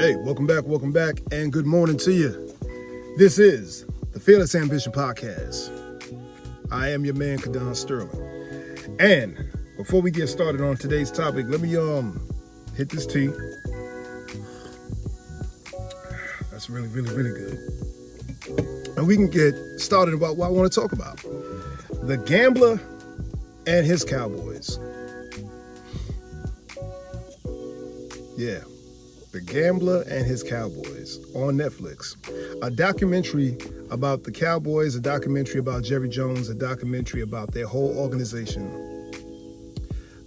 Hey, welcome back, and good morning to you. This is the Fearless Ambition Podcast. I am your man, Kadon Sterling. And before we get started on today's topic, let me hit this tea. That's really good. And we can get started about what I want to talk about. The gambler and his cowboys. Yeah. The Gambler and His Cowboys on Netflix. A documentary about the Cowboys, a documentary about Jerry Jones, a documentary about their whole organization.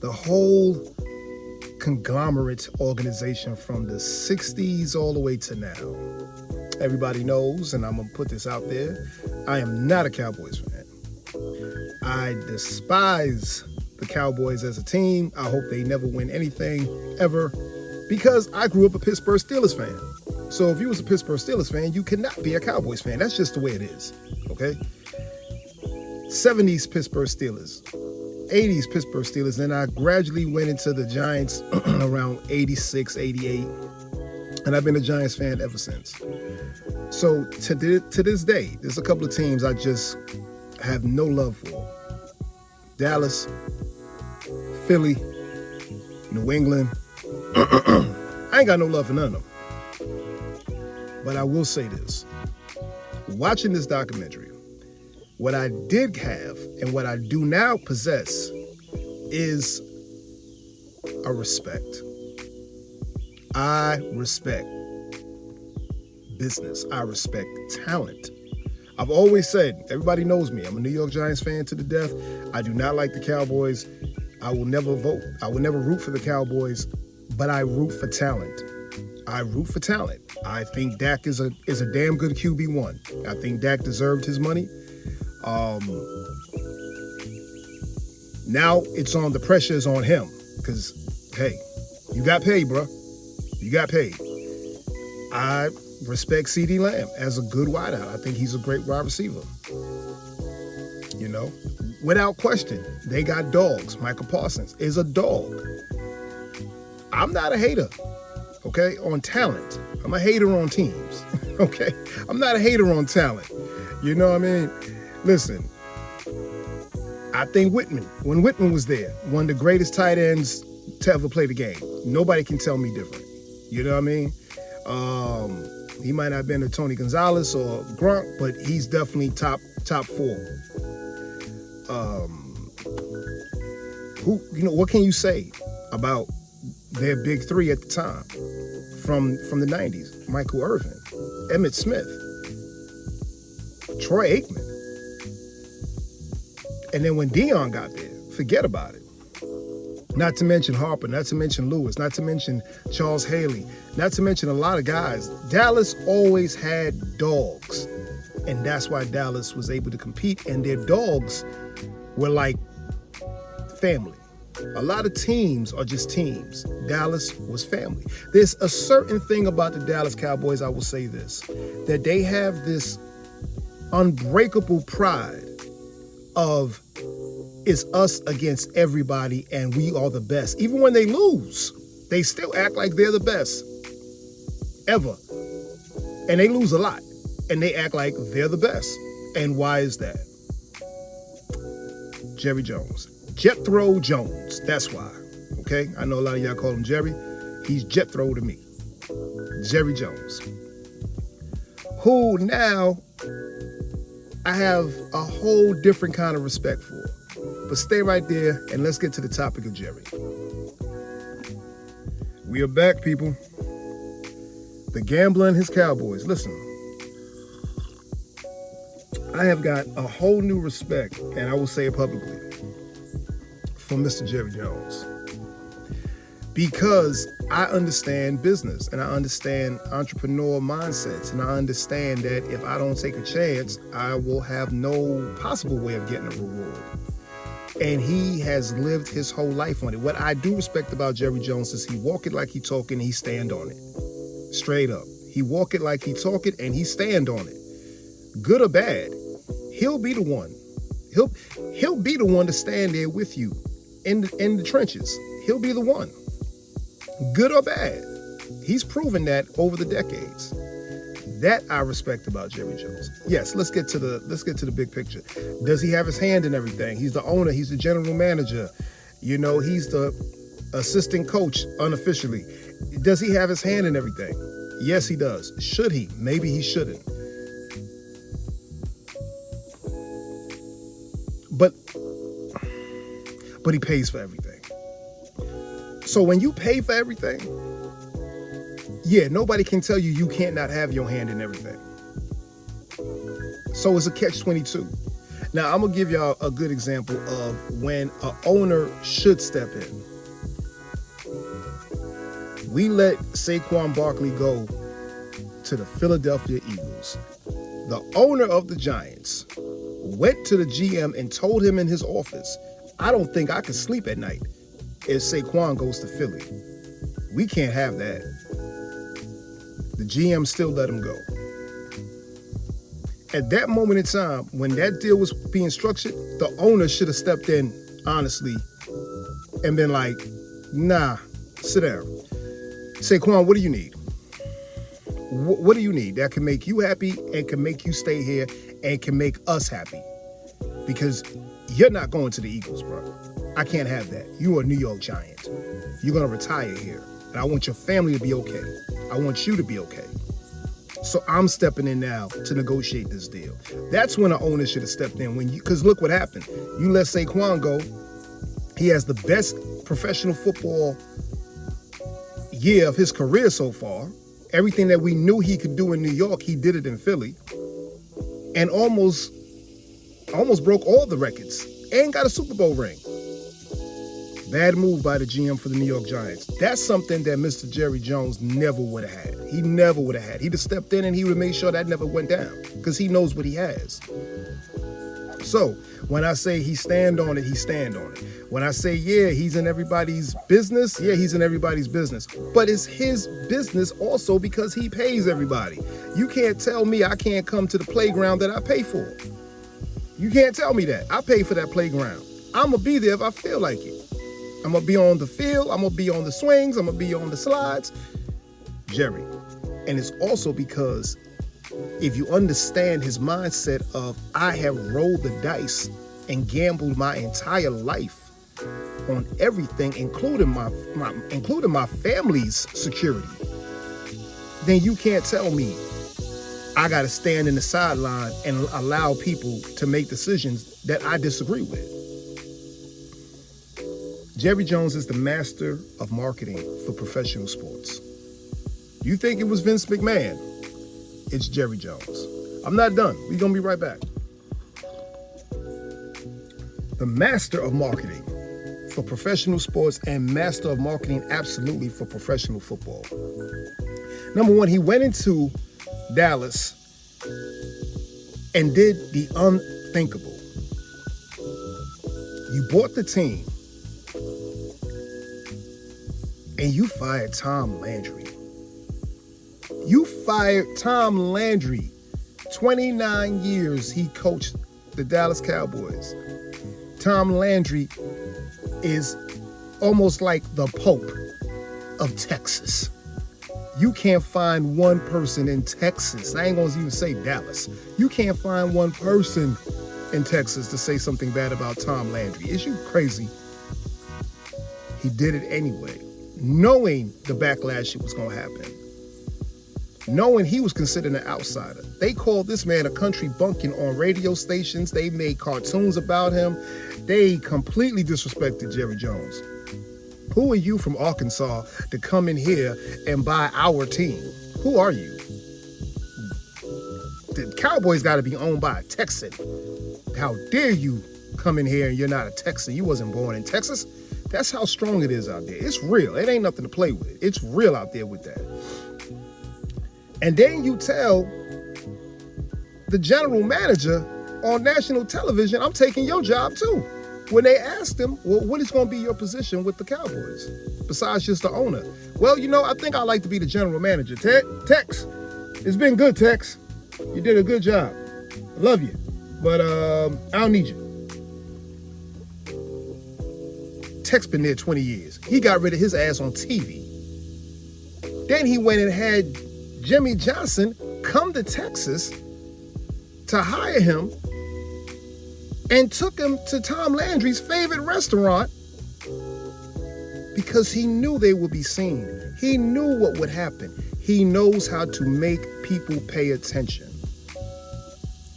The whole conglomerate organization from the 60s all the way to now. Everybody knows, and I'm going to put this out there, I am not a Cowboys fan. I despise the Cowboys as a team. I hope they never win anything, ever. Because I grew up a Pittsburgh Steelers fan. So if you was a Pittsburgh Steelers fan, you cannot be a Cowboys fan. That's just the way it is, okay? 70s Pittsburgh Steelers, 80s Pittsburgh Steelers, and I gradually went into the Giants around 86, 88, and I've been a Giants fan ever since. So to this day, there's a couple of teams I just have no love for. Dallas, Philly, New England. I ain't got no love for none of them. But I will say this. Watching this documentary, what I did have and what I do now possess is a respect. I respect business. I respect talent. I've always said, everybody knows me, I'm a New York Giants fan to the death. I do not like the Cowboys. I will never vote. I will never root for the Cowboys. But I root for talent. I think Dak is a damn good QB1. I think Dak deserved his money. Now it's on, the pressure is on him. Because, hey, you got paid, bro. You got paid. I respect CeeDee Lamb as a good wideout. I think he's a great wide receiver. You know, without question, they got dogs. Michael Parsons is a dog. I'm not a hater, okay, on talent. I'm a hater on teams, okay? I'm not a hater on talent. You know what I mean? Listen, I think when Whitman was there, one of the greatest tight ends to ever play the game. Nobody can tell me different. You know what I mean? He might not have been a Tony Gonzalez or Gronk, but he's definitely top four. What can you say about their big three at the time from the 90s? Michael Irvin, Emmitt Smith, Troy Aikman. And then when Dion got there, forget about it. Not to mention Harper, not to mention Lewis, not to mention Charles Haley, not to mention a lot of guys. Dallas always had dogs. And that's why Dallas was able to compete. And their dogs were like family. A lot of teams are just teams. Dallas was family. There's a certain thing about the Dallas Cowboys, I will say this, that they have this unbreakable pride of it's us against everybody and we are the best. Even when they lose, they still act like they're the best ever. And they lose a lot. And they act like they're the best. And why is that? Jerry Jones. Jethro Jones, that's why, okay? I know a lot of y'all call him Jerry. He's Jethro to me. Jerry Jones. Who now I have a whole different kind of respect for. But stay right there and let's get to the topic of Jerry. We are back, people. The Gambler and His Cowboys. Listen, I have got a whole new respect, and I will say it publicly, for Mr. Jerry Jones, because I understand business and I understand entrepreneur mindsets, and I understand that if I don't take a chance, I will have no possible way of getting a reward. And he has lived his whole life on it. What I do respect about Jerry Jones is he walk it like he talk it and he stand on it. Straight up. He walk it like he talk it and he stand on it. Good or bad, he'll be the one. He'll be the one to stand there with you in the trenches. He'll be the one. Good or bad. He's proven that over the decades. That I respect about Jerry Jones. Yes, let's get to the big picture. Does he have his hand in everything? He's the owner, he's the general manager. You know, he's the assistant coach unofficially. Does he have his hand in everything? Yes, he does. Should he? Maybe he shouldn't. But he pays for everything. So when you pay for everything, yeah, nobody can tell you can't not have your hand in everything. So it's a catch-22. Now, I'm going to give y'all a good example of when an owner should step in. We let Saquon Barkley go to the Philadelphia Eagles. The owner of the Giants went to the GM and told him in his office, I don't think I can sleep at night if Saquon goes to Philly. We can't have that. The GM still let him go. At that moment in time, when that deal was being structured, the owner should have stepped in, honestly, and been like, nah, sit down. Saquon, what do you need? What do you need that can make you happy and can make you stay here and can make us happy? Because you're not going to the Eagles, bro. I can't have that. You are a New York Giant. You're going to retire here. And I want your family to be okay. I want you to be okay. So I'm stepping in now to negotiate this deal. That's when an owner should have stepped in. Because look what happened. You let Saquon go. He has the best professional football year of his career so far. Everything that we knew he could do in New York, he did it in Philly. And almost broke all the records. And got a Super Bowl ring. Bad move by the GM for the New York Giants. That's something that Mr. Jerry Jones never would have had. He never would have had. He'd have stepped in and he would have made sure that never went down because he knows what he has. So when I say he stand on it, he stand on it. When I say, yeah, he's in everybody's business, yeah, he's in everybody's business. But it's his business also because he pays everybody. You can't tell me I can't come to the playground that I pay for. You can't tell me that. I pay for that playground. I'm going to be there if I feel like it. I'm going to be on the field. I'm going to be on the swings. I'm going to be on the slides. Jerry. And it's also because if you understand his mindset of I have rolled the dice and gambled my entire life on everything, including my family's security, then you can't tell me I got to stand in the sideline and allow people to make decisions that I disagree with. Jerry Jones is the master of marketing for professional sports. You think it was Vince McMahon? It's Jerry Jones. I'm not done. We're going to be right back. The master of marketing for professional sports and master of marketing absolutely for professional football. Number one, he went into Dallas and did the unthinkable. You bought the team and you fired Tom Landry. You fired Tom Landry. 29 years he coached the Dallas Cowboys. Tom Landry is almost like the Pope of Texas. You can't find one person in Texas. I ain't gonna even say Dallas. You can't find one person in Texas to say something bad about Tom Landry. Is you crazy? He did it anyway, knowing the backlash it was gonna happen. Knowing he was considered an outsider. They called this man a country bumpkin on radio stations. They made cartoons about him. They completely disrespected Jerry Jones. Who are you from Arkansas to come in here and buy our team? Who are you? The Cowboys got to be owned by a Texan. How dare you come in here and you're not a Texan? You wasn't born in Texas. That's how strong it is out there. It's real. It ain't nothing to play with. It's real out there with that. And then you tell the general manager on national television, I'm taking your job too. When they asked him, well, what is going to be your position with the Cowboys besides just the owner? Well, I think I'd like to be the general manager. Tex, it's been good, Tex. You did a good job. I love you. But I don't need you. Tex been there 20 years. He got rid of his ass on TV. Then he went and had Jimmy Johnson come to Texas to hire him and took him to Tom Landry's favorite restaurant because he knew they would be seen. He knew what would happen. He knows how to make people pay attention.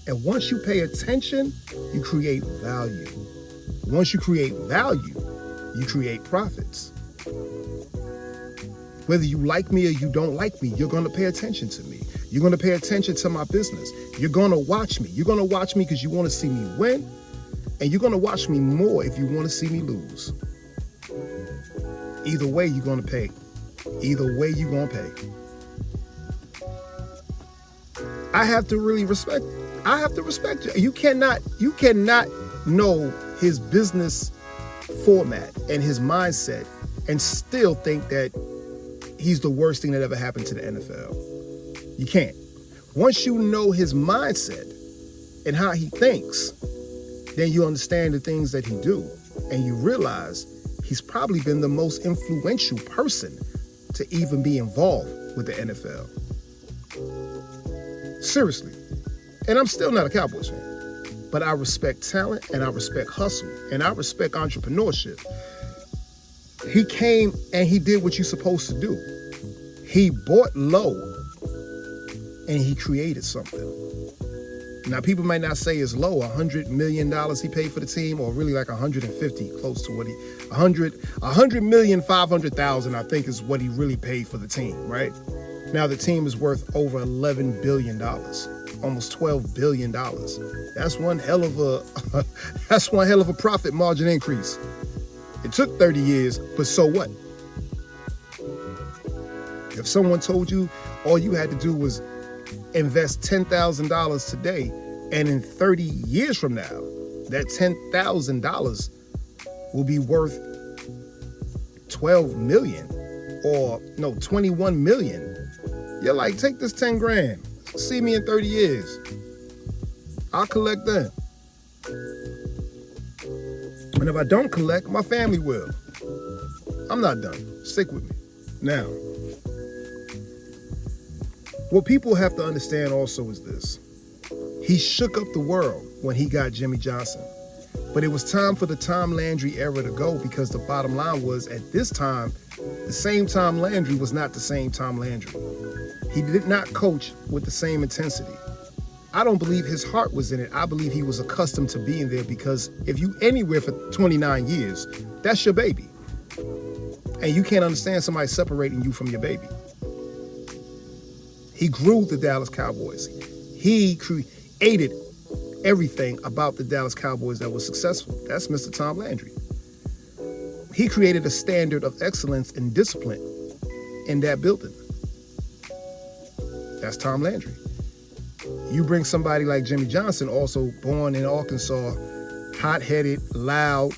And once you pay attention, you create value. Once you create value, you create profits. Whether you like me or you don't like me, you're going to pay attention to me. You're going to pay attention to my business. You're going to watch me. You're going to watch me because you want to see me win. And you're going to watch me more if you want to see me lose. Either way, you're going to pay. Either way, you're going to pay. I have to respect you. You cannot know his business format and his mindset and still think that he's the worst thing that ever happened to the NFL. You can't. Once you know his mindset and how he thinks, then you understand the things that he do, and you realize he's probably been the most influential person to even be involved with the NFL. Seriously. And I'm still not a Cowboys fan, but I respect talent and I respect hustle and I respect entrepreneurship. He came and he did what you're supposed to do. He bought low and he created something. Now, people might not say it's low, $100 million he paid for the team, or really like 150, close to what he, 100,500,000, I think is what he really paid for the team, right? Now the team is worth over $11 billion, almost $12 billion. That's one hell of a profit margin increase. It took 30 years, but so what? If someone told you all you had to do was invest $10,000 today, and in 30 years from now, that $10,000 will be worth 12 million or no, 21 million. You're like, take this 10 grand. See me in 30 years. I'll collect then. And if I don't collect, my family will. I'm not done. Stick with me. Now, what people have to understand also is this. He shook up the world when he got Jimmy Johnson. But it was time for the Tom Landry era to go, because the bottom line was, at this time, the same Tom Landry was not the same Tom Landry. He did not coach with the same intensity. I don't believe his heart was in it. I believe he was accustomed to being there, because if you anywhere for 29 years, that's your baby. And you can't understand somebody separating you from your baby. He grew the Dallas Cowboys. He created everything about the Dallas Cowboys that was successful. That's Mr. Tom Landry. He created a standard of excellence and discipline in that building. That's Tom Landry. You bring somebody like Jimmy Johnson, also born in Arkansas, hot-headed, loud,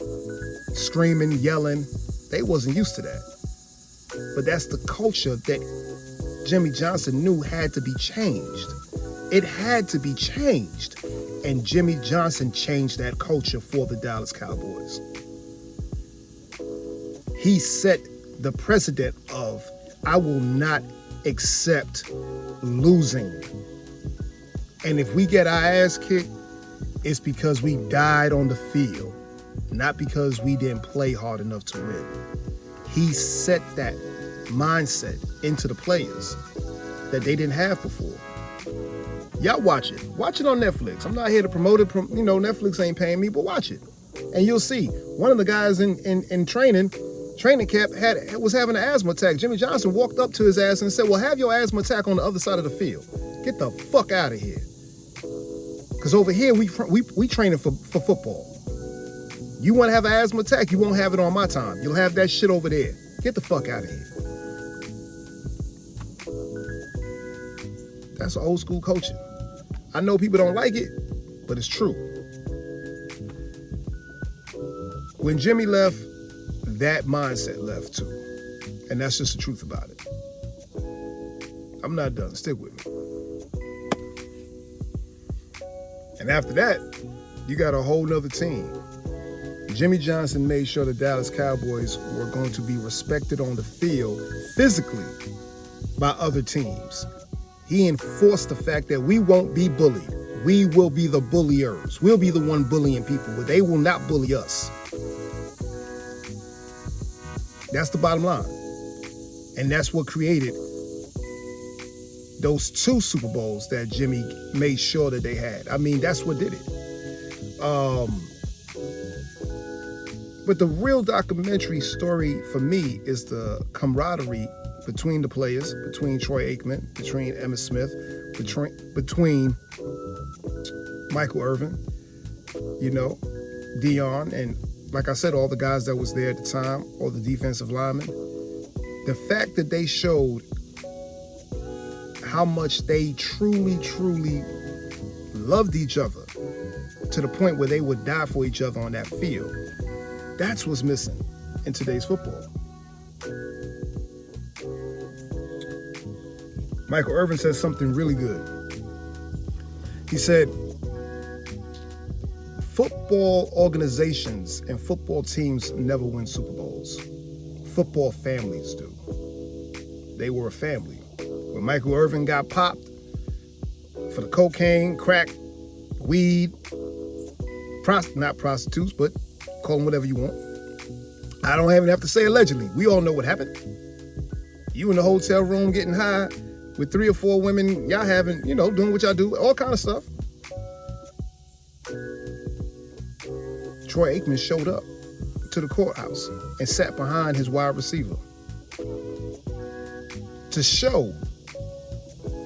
screaming, yelling. They wasn't used to that. But that's the culture that Jimmy Johnson knew had to be changed. It had to be changed. And Jimmy Johnson changed that culture for the Dallas Cowboys. He set the precedent of, I will not accept losing. And if we get our ass kicked, it's because we died on the field, not because we didn't play hard enough to win. He set that mindset into the players that they didn't have before. Y'all watch it. Watch it on Netflix. I'm not here to promote it. Netflix ain't paying me, but watch it. And you'll see. One of the guys in training camp was having an asthma attack. Jimmy Johnson walked up to his ass and said, well, have your asthma attack on the other side of the field. Get the fuck out of here. Because over here, we training for football. You want to have an asthma attack, you won't have it on my time. You'll have that shit over there. Get the fuck out of here. That's old school coaching. I know people don't like it, but it's true. When Jimmy left, that mindset left too. And that's just the truth about it. I'm not done. Stick with me. And after that, you got a whole nother team. Jimmy Johnson made sure the Dallas Cowboys were going to be respected on the field physically by other teams. He enforced the fact that we won't be bullied. We will be the bulliers. We'll be the one bullying people, but they will not bully us. That's the bottom line. And that's what created those 2 Super Bowls that Jimmy made sure that they had. I mean, that's what did it. But the real documentary story for me is the camaraderie between the players, between Troy Aikman, between Emmitt Smith, between Michael Irvin, Dion, and like I said, all the guys that was there at the time, all the defensive linemen. The fact that they showed how much they truly, truly loved each other to the point where they would die for each other on that field. That's what's missing in today's football. Michael Irvin said something really good. He said, football organizations and football teams never win Super Bowls. Football families do. They were a family. When Michael Irvin got popped for the cocaine, crack, weed, not prostitutes, but call them whatever you want. I don't even have to say allegedly. We all know what happened. You in the hotel room getting high with 3 or 4 women, y'all having, doing what y'all do, all kind of stuff. Troy Aikman showed up to the courthouse and sat behind his wide receiver to show,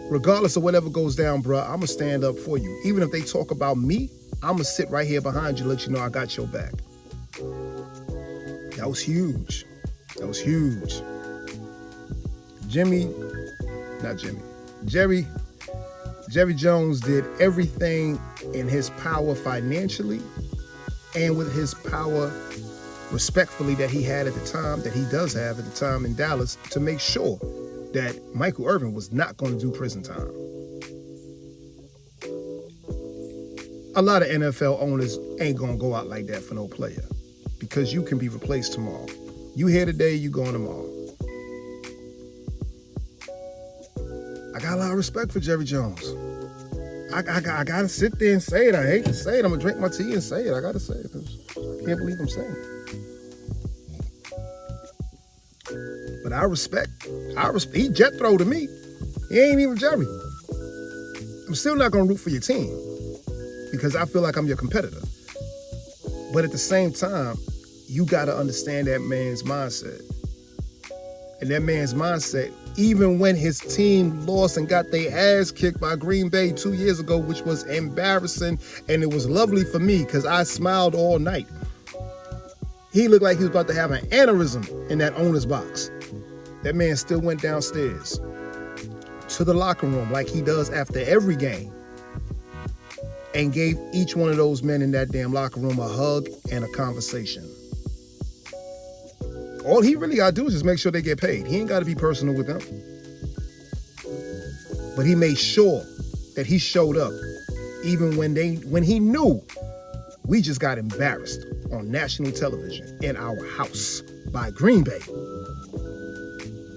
regardless of whatever goes down, bruh, I'm going to stand up for you. Even if they talk about me, I'm going to sit right here behind you, let you know I got your back. That was huge. That was huge. Jerry Jones did everything in his power financially and with his power respectfully that he had at the time, that he does have at the time in Dallas, to make sure that Michael Irvin was not going to do prison time. A lot of NFL owners ain't going to go out like that for no player because you can be replaced tomorrow. You here today, you going tomorrow. I got a lot of respect for Jerry Jones. I got to sit there and say it. I hate to say it. I'm going to drink my tea and say it. I got to say it. I can't believe I'm saying it. But I respect. He Jethro to me. He ain't even Jerry. I'm still not going to root for your team because I feel like I'm your competitor. But at the same time, you got to understand that man's mindset. And that man's mindset, even when his team lost and got their ass kicked by Green Bay 2 years ago, which was embarrassing, and it was lovely for me because I smiled all night. He looked like he was about to have an aneurysm in that owner's box. That man still went downstairs to the locker room like he does after every game and gave each one of those men in that damn locker room a hug and a conversation. All he really got to do is just make sure they get paid. He ain't got to be personal with them. But he made sure that he showed up even when he knew we just got embarrassed on national television in our house by Green Bay.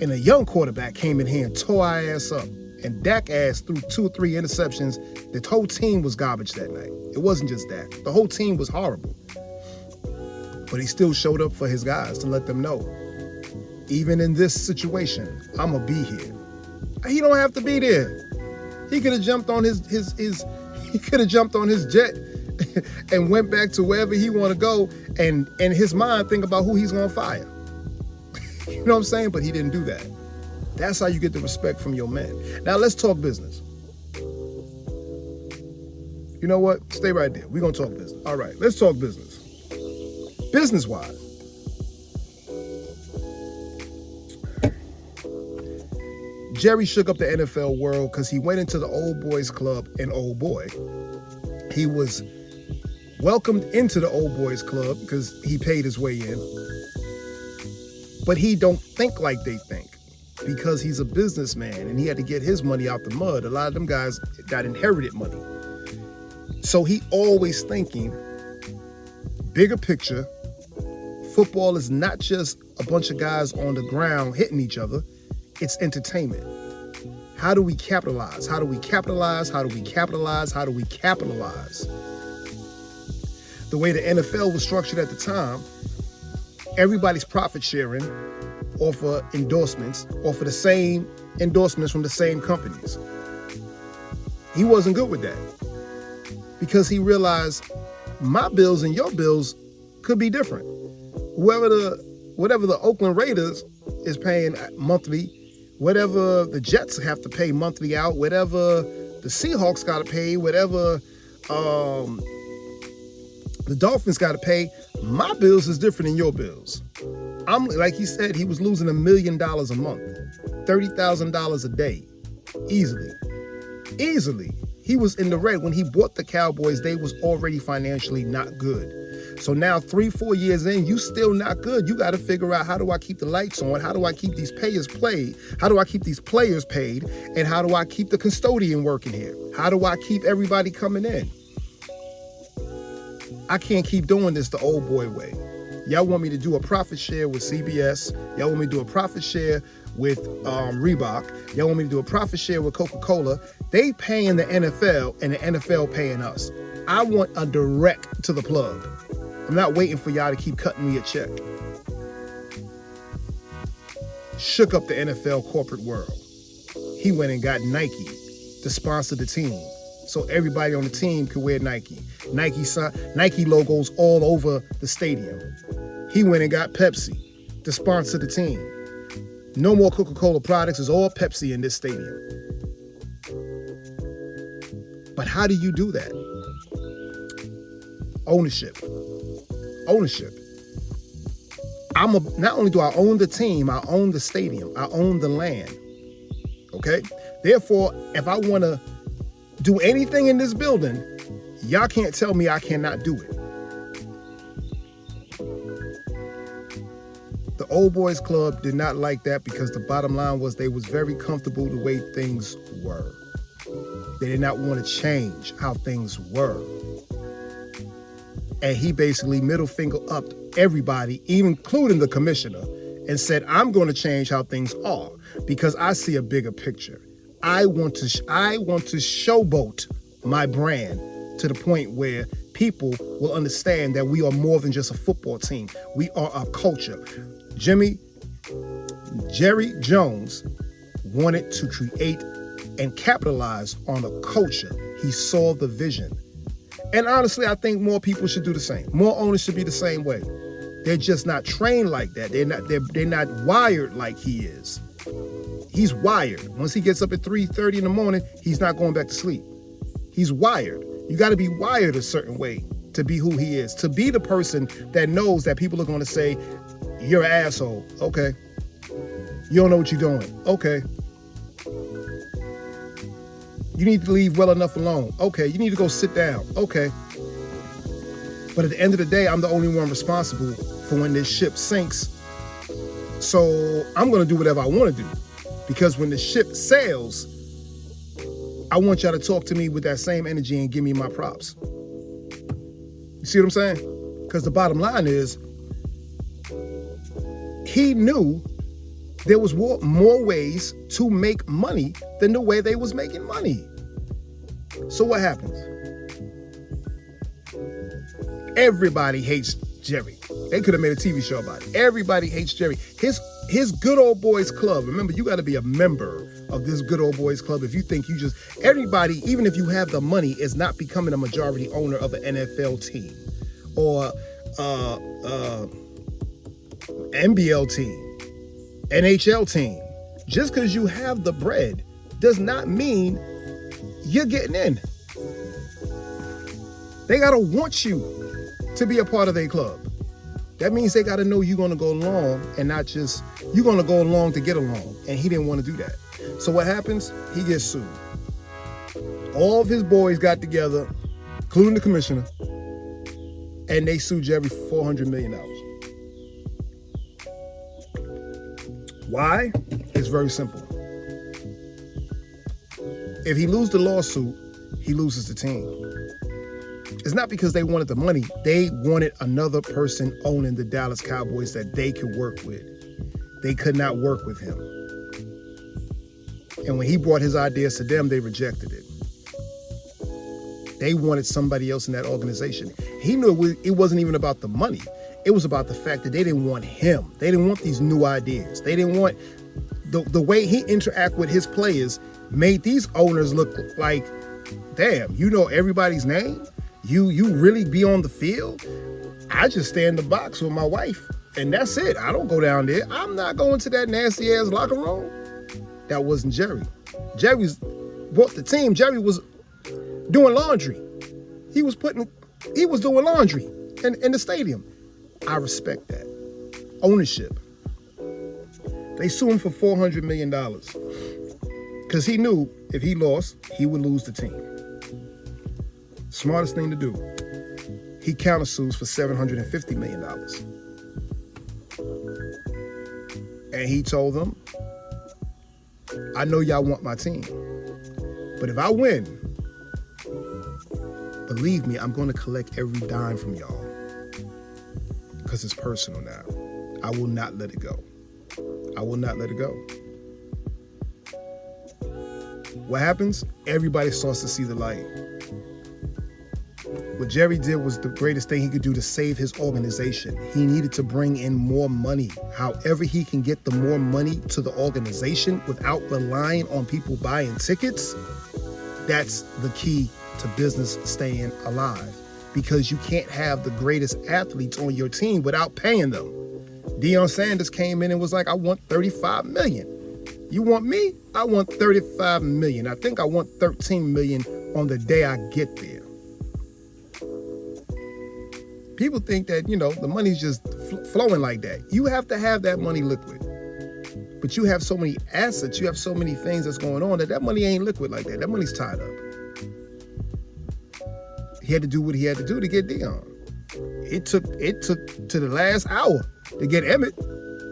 And a young quarterback came in here and tore our ass up. And Dak ass threw 2 or 3 interceptions. The whole team was garbage that night. It wasn't just Dak. The whole team was horrible. But he still showed up for his guys to let them know, even in this situation, I'm going to be here. He don't have to be there. He could have jumped on his jet and went back to wherever he want to go and in his mind think about who he's going to fire. You know what I'm saying? But he didn't do that. That's how you get the respect from your men. Now let's talk business. You know what? Stay right there. We're going to talk business. All right, let's talk business. Business-wise, Jerry shook up the NFL world because he went into the old boys club and old boy. He was welcomed into the old boys club because he paid his way in. But he don't think like they think because he's a businessman and he had to get his money out the mud. A lot of them guys got inherited money. So he always thinking bigger picture. Football is not just a bunch of guys on the ground hitting each other. It's entertainment. How do we capitalize? How do we capitalize? How do we capitalize? How do we capitalize? The way the NFL was structured at the time, everybody's profit sharing off of endorsements, off of the same endorsements from the same companies. He wasn't good with that because he realized my bills and your bills could be different. Whatever the Oakland Raiders is paying monthly, whatever the Jets have to pay monthly out, whatever the Seahawks got to pay, whatever the Dolphins got to pay, my bills is different than your bills. I'm like he said, he was losing $1 million a month, $30,000 a day, easily. He was in the red. When he bought the Cowboys, they was already financially not good. So now 3-4 years in, you still not good. You got to figure out, how do I keep the lights on? How do I keep these players paid? How do I keep these players paid? And how do I keep the custodian working here? How do I keep everybody coming in? I can't keep doing this the old boy way. Y'all want me to do a profit share with CBS. Y'all want me to do a profit share with Reebok. Y'all want me to do a profit share with Coca-Cola. They paying the NFL and the NFL paying us. I want a direct to the plug. I'm not waiting for y'all to keep cutting me a check. Shook up the NFL corporate world. He went and got Nike to sponsor the team, so everybody on the team could wear Nike. Nike logos all over the stadium. He went and got Pepsi to sponsor the team. No more Coca-Cola products. It's all Pepsi in this stadium. But how do you do that? Ownership. Not only do I own the team, I own the stadium, I own the land. Okay? Therefore, if I want to do anything in this building, y'all can't tell me I cannot do it. The Old Boys Club did not like that because the bottom line was they was very comfortable the way things were. They did not want to change how things were. And he basically middle finger up everybody, even including the commissioner, and said, I'm going to change how things are because I see a bigger picture. I want to showboat my brand to the point where people will understand that we are more than just a football team. We are a culture. Jerry Jones wanted to create and capitalize on a culture. He saw the vision. And honestly, I think more people should do the same. More owners should be the same way. They're just not trained like that. They're not wired like he is. He's wired. Once he gets up at 3:30 in the morning, he's not going back to sleep. He's wired. You got to be wired a certain way to be who he is, to be the person that knows that people are going to say, you're an asshole. Okay. You don't know what you're doing. Okay. You need to leave well enough alone. Okay. You need to go sit down. Okay. But at the end of the day, I'm the only one responsible for when this ship sinks. So I'm going to do whatever I want to do. Because when the ship sails, I want y'all to talk to me with that same energy and give me my props. You see what I'm saying? Because the bottom line is, he knew there was more ways to make money than the way they was making money. So what happens? Everybody hates Jerry. They could have made a TV show about it. Everybody hates Jerry. His Good Old Boys Club. Remember, you got to be a member of this Good Old Boys Club if you think everybody, even if you have the money, is not becoming a majority owner of an NFL team or NBL team, NHL team. Just because you have the bread does not mean you're getting in. They got to want you to be a part of their club. That means they got to know you're going to go along and not just, you're going to go along to get along. And he didn't want to do that. So what happens? He gets sued. All of his boys got together, including the commissioner, and they sued Jerry for $400 million. Why? It's very simple. If he loses the lawsuit, he loses the team. It's not because they wanted the money. They wanted another person owning the Dallas Cowboys that they could work with. They could not work with him. And when he brought his ideas to them, they rejected it. They wanted somebody else in that organization. He knew it wasn't even about the money. It was about the fact that they didn't want him. They didn't want these new ideas. They didn't want the way he interact with his players made these owners look like, damn, you know everybody's name? You really be on the field? I just stay in the box with my wife, and that's it. I don't go down there. I'm not going to that nasty ass locker room. That wasn't Jerry. Jerry's brought the team. Jerry was doing laundry. He was doing laundry in the stadium. I respect that. Ownership. They sued him for $400 million because he knew if he lost, he would lose the team. Smartest thing to do. He countersues for $750 million. And he told them, I know y'all want my team, but if I win, believe me, I'm going to collect every dime from y'all because it's personal now. I will not let it go. I will not let it go. What happens? Everybody starts to see the light. What Jerry did was the greatest thing he could do to save his organization. He needed to bring in more money. However he can get the more money to the organization without relying on people buying tickets, that's the key to business staying alive. Because you can't have the greatest athletes on your team without paying them. Deion Sanders came in and was like, I want $35 million. You want me? I want $35 million. I think I want $13 million on the day I get there. People think that, the money's just flowing like that. You have to have that money liquid. But you have so many assets, you have so many things that's going on that money ain't liquid like that. That money's tied up. He had to do what he had to do to get Deion. It took to the last hour to get Emmett.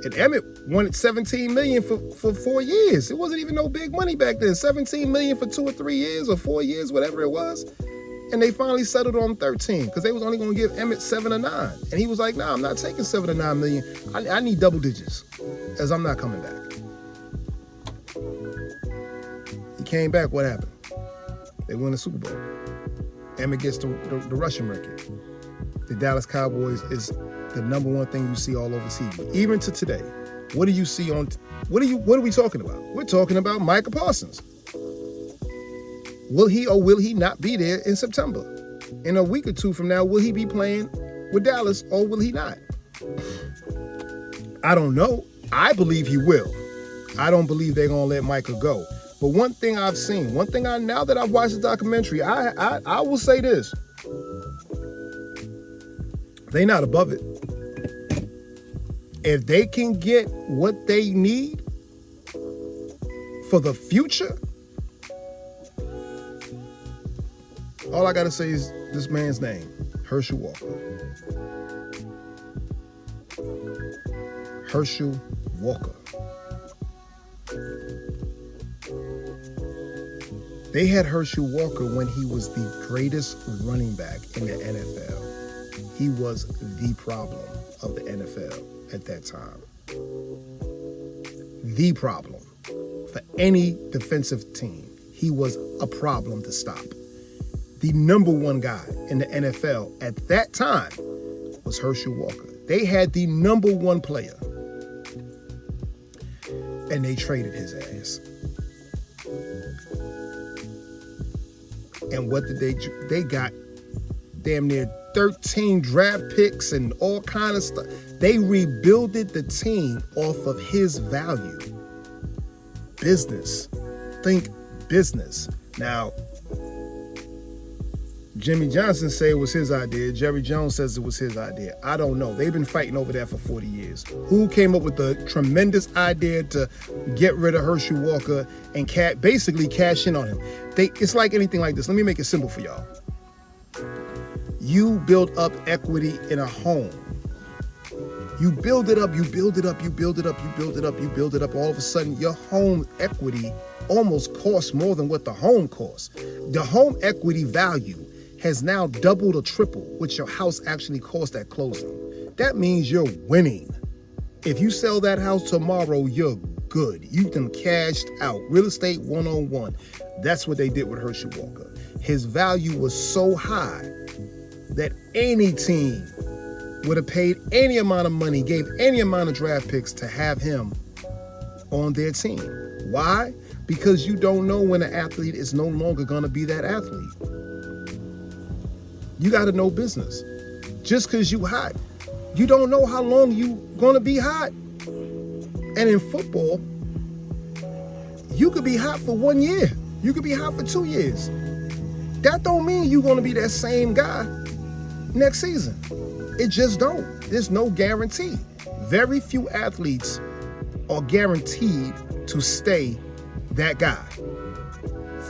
And Emmett wanted $17 million for 4 years. It wasn't even no big money back then. $17 million for 2 or 3 years or 4 years, whatever it was. And they finally settled on 13 because they was only going to give Emmett 7 or 9. And he was like, nah, I'm not taking 7 or 9 million. I need double digits as I'm not coming back. He came back. What happened? They won the Super Bowl. Emmett gets the rushing record. The Dallas Cowboys is the number one thing you see all over TV. Even to today. What do you see on, what are we talking about? We're talking about Micah Parsons. Will he or will he not be there in September? In a week or two from now, will he be playing with Dallas or will he not? I don't know. I believe he will. I don't believe they're going to let Micah go. But one thing I've seen, now that I've watched the documentary, I will say this. They're not above it. If they can get what they need for the future, all I got to say is this man's name, Herschel Walker. Herschel Walker. They had Herschel Walker when he was the greatest running back in the NFL. He was the problem of the NFL at that time. The problem for any defensive team. He was a problem to stop. The number one guy in the NFL at that time was Herschel Walker. They had the number one player, and they traded his ass. And what did they do? They got damn near 13 draft picks and all kind of stuff. They rebuilded the team off of his value. Business. Think business. Now, Jimmy Johnson said it was his idea. Jerry Jones says it was his idea. I don't know. They've been fighting over that for 40 years. Who came up with the tremendous idea to get rid of Herschel Walker and basically cash in on him? It's like anything like this. Let me make it simple for y'all. You build up equity in a home. You build it up, you build it up, you build it up, you build it up, you build it up. All of a sudden, your home equity almost costs more than what the home costs. The home equity value has now doubled or tripled what your house actually cost at closing. That means you're winning. If you sell that house tomorrow, you're good. You done cashed out. Real estate 101. That's what they did with Herschel Walker. His value was so high that any team would have paid any amount of money, gave any amount of draft picks to have him on their team. Why? Because you don't know when an athlete is no longer going to be that athlete. You got to know business. Just because you hot, you don't know how long you going to be hot. And in football, you could be hot for 1 year. You could be hot for 2 years. That don't mean you're going to be that same guy next season. It just don't. There's no guarantee. Very few athletes are guaranteed to stay that guy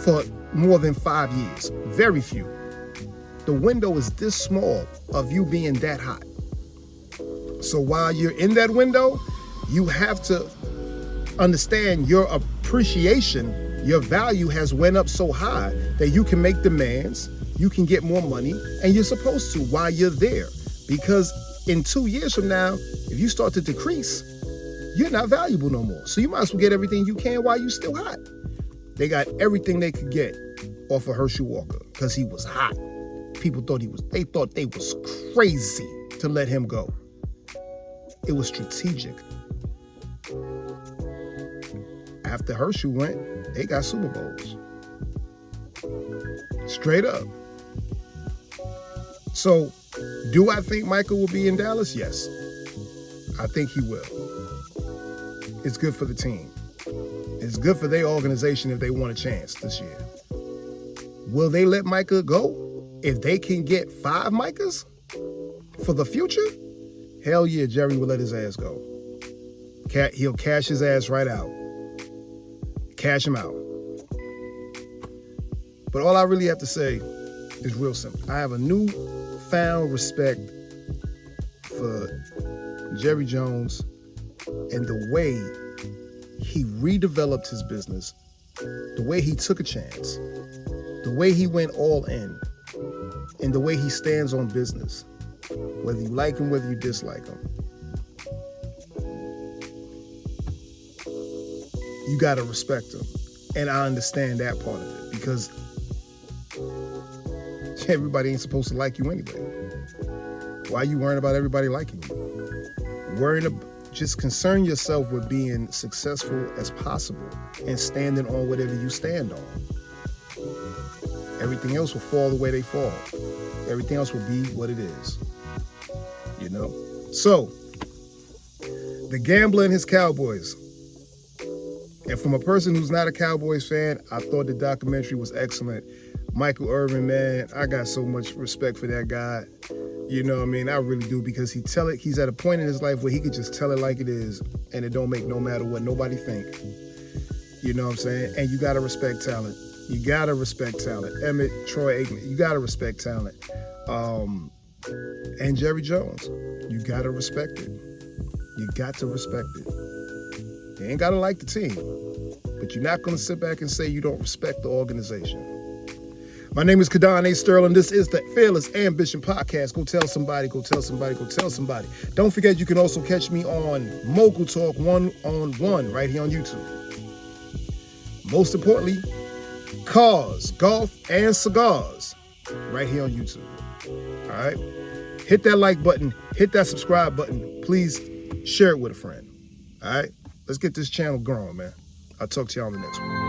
for more than 5 years. Very few. The window is this small of you being that hot. So while you're in that window, you have to understand your appreciation, your value has went up so high that you can make demands, you can get more money, and you're supposed to while you're there. Because in 2 years from now, if you start to decrease, you're not valuable no more. So you might as well get everything you can while you're still hot. They got everything they could get off of Herschel Walker because he was hot. People thought they thought they was crazy to let him go. It was strategic. After Herschel went, they got Super Bowls. Straight up. So, do I think Michael will be in Dallas? Yes. I think he will. It's good for the team. It's good for their organization if they want a chance this year. Will they let Micah go? If they can get 5 Micahs for the future, hell yeah, Jerry will let his ass go. He'll cash his ass right out. Cash him out. But all I really have to say is real simple. I have a newfound respect for Jerry Jones and the way he redeveloped his business, the way he took a chance, the way he went all in, and the way he stands on business, whether you like him, whether you dislike him. You got to respect him. And I understand that part of it because everybody ain't supposed to like you anyway. Why are you worrying about everybody liking you? Just concern yourself with being successful as possible and standing on whatever you stand on. Everything else will fall the way they fall. Everything else will be what it is. You know? So, the gambler and his Cowboys. And from a person who's not a Cowboys fan, I thought the documentary was excellent. Michael Irvin, man, I got so much respect for that guy. You know what I mean? I really do, because he's at a point in his life where he could just tell it like it is, and it don't make no matter what nobody think. You know what I'm saying? And you gotta respect talent. You gotta respect talent. Emmett, Troy Aikman, you gotta respect talent. And Jerry Jones, you gotta respect it. You got to respect it. You ain't gotta like the team, but you're not gonna sit back and say you don't respect the organization. My name is Kadon A. Sterling. This is the Fearless Ambition Podcast. Go tell somebody, go tell somebody, go tell somebody. Don't forget, you can also catch me on Mogul Talk 1-on-1 right here on YouTube. Most importantly, cars, golf, and cigars right here on YouTube. All right? Hit that like button. Hit that subscribe button. Please share it with a friend. All right? Let's get this channel growing, man. I'll talk to y'all on the next one.